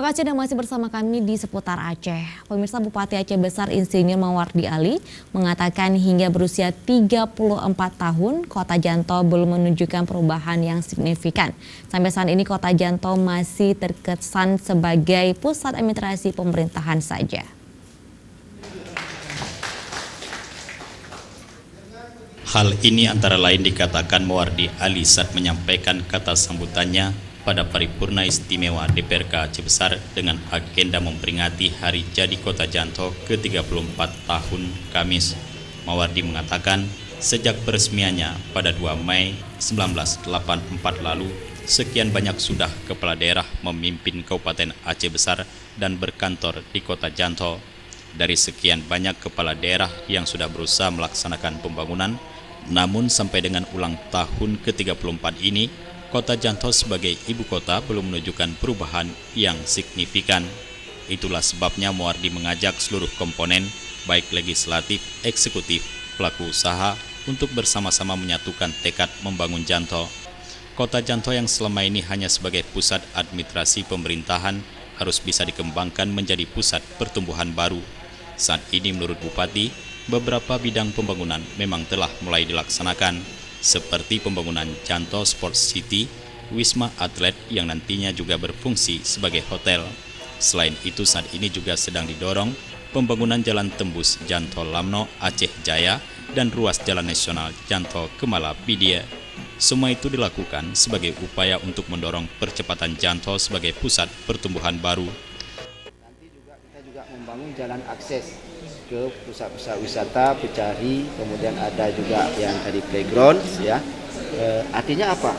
Terima kasih Anda masih bersama kami di Seputar Aceh. Pemirsa, Bupati Aceh Besar Insinyur Mawardi Ali mengatakan hingga berusia 34 tahun, Kota Janto belum menunjukkan perubahan yang signifikan. Sampai saat ini Kota Janto masih terkesan sebagai pusat administrasi pemerintahan saja. Hal ini antara lain dikatakan Mawardi Ali saat menyampaikan kata sambutannya pada paripurna istimewa DPRK Aceh Besar dengan agenda memperingati Hari Jadi Kota Janto ke-34 tahun Kamis. Mawardi mengatakan sejak peresmiannya pada 2 Mei 1984 lalu, sekian banyak sudah kepala daerah memimpin Kabupaten Aceh Besar dan berkantor di Kota Janto. Dari sekian banyak kepala daerah yang sudah berusaha melaksanakan pembangunan, namun sampai dengan ulang tahun ke-34 ini, Kota Janto sebagai ibu kota belum menunjukkan perubahan yang signifikan. Itulah sebabnya Mawardi mengajak seluruh komponen, baik legislatif, eksekutif, pelaku usaha, untuk bersama-sama menyatukan tekad membangun Janto. Kota Janto yang selama ini hanya sebagai pusat administrasi pemerintahan harus bisa dikembangkan menjadi pusat pertumbuhan baru. Saat ini menurut Bupati, beberapa bidang pembangunan memang telah mulai dilaksanakan, seperti pembangunan Janto Sport City, Wisma Atlet yang nantinya juga berfungsi sebagai hotel. Selain itu saat ini juga sedang didorong pembangunan jalan tembus Janto Lamno Aceh Jaya dan ruas jalan nasional Janto Kemala Pidia. Semua itu dilakukan sebagai upaya untuk mendorong percepatan Janto sebagai pusat pertumbuhan baru. Nanti kita juga membangun jalan akses ke pusat-pusat wisata, Pecari, kemudian ada juga yang tadi playground, ya. Artinya apa?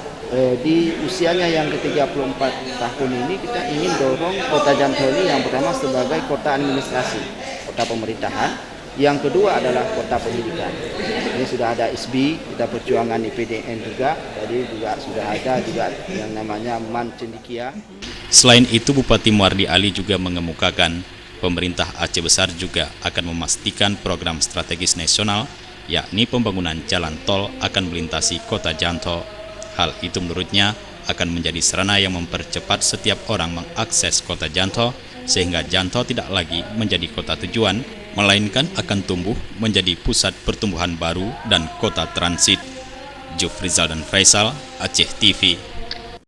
Di usianya yang ke-34 tahun ini kita ingin dorong Kota Janto ini yang pertama sebagai kota administrasi, kota pemerintahan. Yang kedua adalah kota pendidikan. Ini sudah ada ISBI, kita perjuangan IPDN juga, jadi juga sudah ada juga yang namanya Man Cendikia. Selain itu, Bupati Mawardi Ali juga mengemukakan pemerintah Aceh Besar juga akan memastikan program strategis nasional, yakni pembangunan jalan tol akan melintasi Kota Janto. Hal itu menurutnya akan menjadi sarana yang mempercepat setiap orang mengakses Kota Janto, sehingga Janto tidak lagi menjadi kota tujuan, melainkan akan tumbuh menjadi pusat pertumbuhan baru dan kota transit. Jufrizal dan Faisal, Aceh TV.